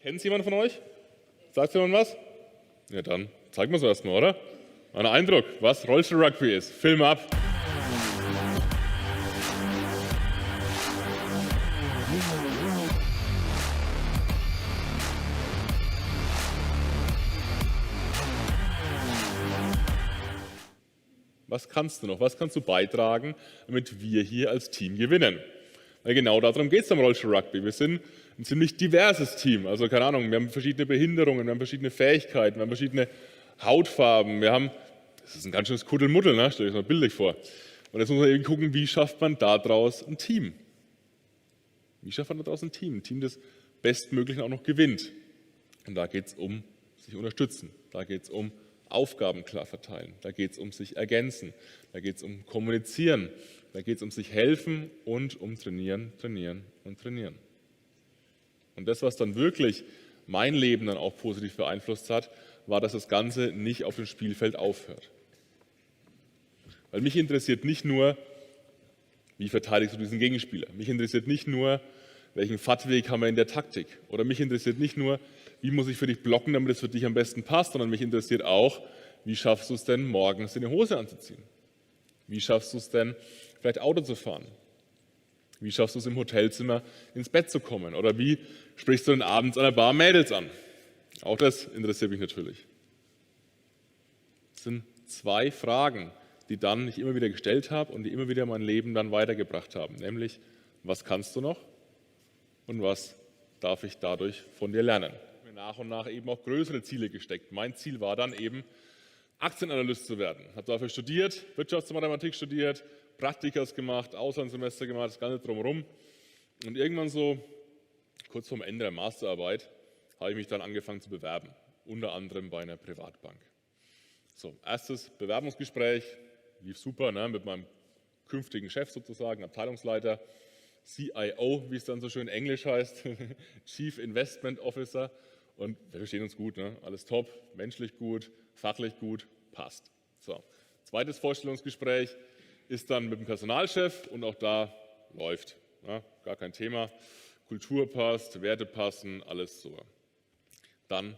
Kennt jemand von euch? Sagt jemand was? Ja, dann zeigen wir es erstmal, oder? Ein Eindruck, was Rollstuhl-Rugby ist. Film ab! Was kannst du noch? Was kannst du beitragen, damit wir hier als Team gewinnen? Weil genau darum geht es beim Rollstuhl-Rugby. Wir sind ein ziemlich diverses Team. Also keine Ahnung, wir haben verschiedene Behinderungen, wir haben verschiedene Fähigkeiten, wir haben verschiedene Hautfarben. Das ist ein ganz schönes Kuddelmuddel, ne? Stell dir das mal bildlich vor. Und jetzt muss man eben gucken, wie schafft man daraus ein Team? Wie schafft man daraus ein Team? Ein Team, das bestmöglich auch noch gewinnt. Und da geht es um sich unterstützen. Da geht es um Aufgaben klar verteilen. Da geht es um sich ergänzen. Da geht es um kommunizieren. Da geht es um sich helfen und um trainieren, trainieren und trainieren. Und das, was dann wirklich mein Leben dann auch positiv beeinflusst hat, war, dass das Ganze nicht auf dem Spielfeld aufhört. Weil mich interessiert nicht nur, wie verteidigst du diesen Gegenspieler. Mich interessiert nicht nur, welchen Fahrtweg haben wir in der Taktik. Oder mich interessiert nicht nur, wie muss ich für dich blocken, damit es für dich am besten passt, sondern mich interessiert auch, wie schaffst du es denn, morgens eine Hose anzuziehen? Wie schaffst du es denn, vielleicht Auto zu fahren? Wie schaffst du es, im Hotelzimmer ins Bett zu kommen? Oder wie sprichst du denn abends an der Bar Mädels an? Auch das interessiert mich natürlich. Das sind zwei Fragen, die dann ich immer wieder gestellt habe und die immer wieder mein Leben dann weitergebracht haben. Nämlich, was kannst du noch und was darf ich dadurch von dir lernen? Ich habe mir nach und nach eben auch größere Ziele gesteckt. Mein Ziel war dann eben, Aktienanalyst zu werden. Ich habe dafür studiert, Wirtschaftsmathematik studiert, Praktikas gemacht, Auslandssemester gemacht, das Ganze drumherum. Und irgendwann so, kurz vorm Ende der Masterarbeit, habe ich mich dann angefangen zu bewerben, unter anderem bei einer Privatbank. So, erstes Bewerbungsgespräch, lief super, ne, mit meinem künftigen Chef sozusagen, Abteilungsleiter, CIO, wie es dann so schön Englisch heißt, Chief Investment Officer. Und wir verstehen uns gut, ne? Alles top, menschlich gut, fachlich gut, passt. So, zweites Vorstellungsgespräch ist dann mit dem Personalchef und auch da läuft, ne? Gar kein Thema. Kultur passt, Werte passen, alles so. Dann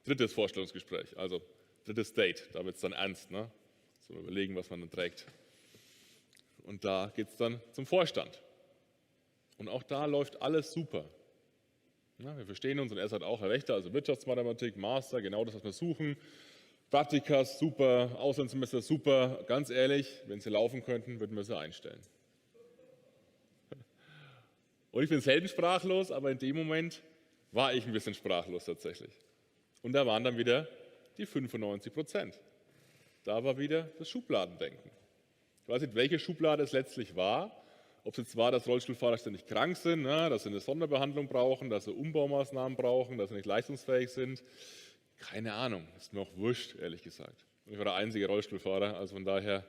drittes Vorstellungsgespräch, also drittes Date, da wird es dann ernst, ne? So überlegen, was man dann trägt. Und da geht es dann zum Vorstand. Und auch da läuft alles super. Ja, wir verstehen uns und er sagt auch, Herr Wächter, also Wirtschaftsmathematik, Master, genau das, was wir suchen. Praktikas, super, Auslandssemester, super. Ganz ehrlich, wenn Sie laufen könnten, würden wir Sie einstellen. Und ich bin selten sprachlos, aber in dem Moment war ich ein bisschen sprachlos tatsächlich. Und da waren dann wieder die 95%. Da war wieder das Schubladendenken. Ich weiß nicht, welche Schublade es letztlich war. Ob es jetzt war, dass Rollstuhlfahrer ständig krank sind, ne, dass sie eine Sonderbehandlung brauchen, dass sie Umbaumaßnahmen brauchen, dass sie nicht leistungsfähig sind. Keine Ahnung, ist mir auch wurscht, ehrlich gesagt. Ich war der einzige Rollstuhlfahrer, also von daher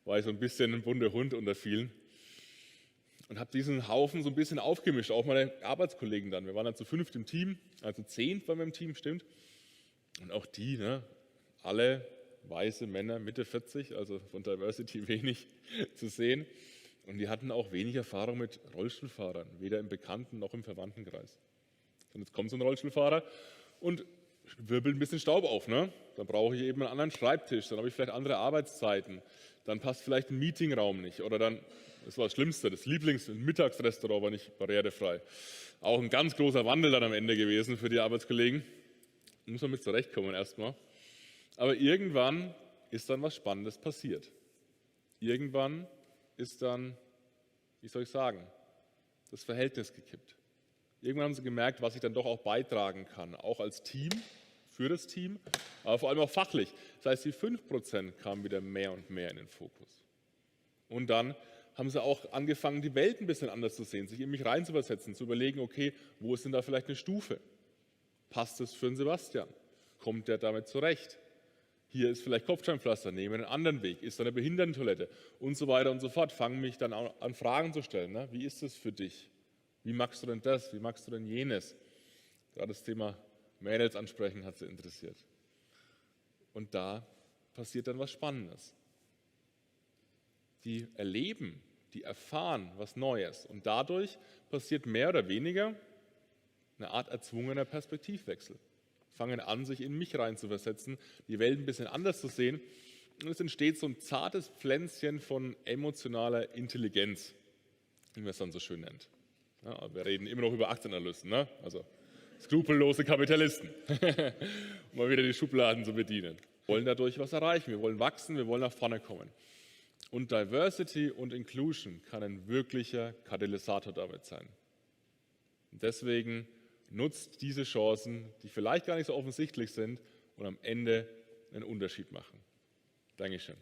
war ich so ein bisschen ein bunter Hund unter vielen. Und habe diesen Haufen so ein bisschen aufgemischt, auch meine Arbeitskollegen dann. Wir waren dann zu 5 im Team, also 10 waren wir im Team, stimmt. Und auch die, ne, alle weiße Männer, Mitte 40, also von Diversity wenig zu sehen. Und die hatten auch wenig Erfahrung mit Rollstuhlfahrern, weder im Bekannten- noch im Verwandtenkreis. Und jetzt kommt so ein Rollstuhlfahrer und wirbelt ein bisschen Staub auf. Ne? Dann brauche ich eben einen anderen Schreibtisch, dann habe ich vielleicht andere Arbeitszeiten, dann passt vielleicht ein Meetingraum nicht. Oder dann, das war das Schlimmste, das Mittagsrestaurant war nicht barrierefrei. Auch ein ganz großer Wandel dann am Ende gewesen für die Arbeitskollegen. Muss man mit zurechtkommen erstmal. Aber irgendwann ist dann was Spannendes passiert. Irgendwann ist dann, wie soll ich sagen, das Verhältnis gekippt. Irgendwann haben sie gemerkt, was ich dann doch auch beitragen kann, auch als Team, für das Team, aber vor allem auch fachlich. Das heißt, die 5% kamen wieder mehr und mehr in den Fokus. Und dann haben sie auch angefangen, die Welt ein bisschen anders zu sehen, sich in mich reinzuversetzen, zu überlegen, okay, wo ist denn da vielleicht eine Stufe? Passt es für den Sebastian? Kommt der damit zurecht? Hier ist vielleicht Kopfsteinpflaster, nehmen wir einen anderen Weg, ist da eine Behindertentoilette und so weiter und so fort. Fangen mich dann an Fragen zu stellen. Ne? Wie ist es für dich? Wie magst du denn das? Wie magst du denn jenes? Gerade das Thema Mädels ansprechen hat sie interessiert. Und da passiert dann was Spannendes. Die erleben, die erfahren was Neues und dadurch passiert mehr oder weniger eine Art erzwungener Perspektivwechsel. Fangen an, sich in mich reinzuversetzen, die Welt ein bisschen anders zu sehen. Und es entsteht so ein zartes Pflänzchen von emotionaler Intelligenz, wie man es dann so schön nennt. Ja, wir reden immer noch über Aktienanalysten, ne? Also skrupellose Kapitalisten, um mal wieder die Schubladen zu bedienen. Wir wollen dadurch was erreichen, wir wollen wachsen, wir wollen nach vorne kommen. Und Diversity und Inclusion kann ein wirklicher Katalysator damit sein. Und deswegen nutzt diese Chancen, die vielleicht gar nicht so offensichtlich sind und am Ende einen Unterschied machen. Dankeschön.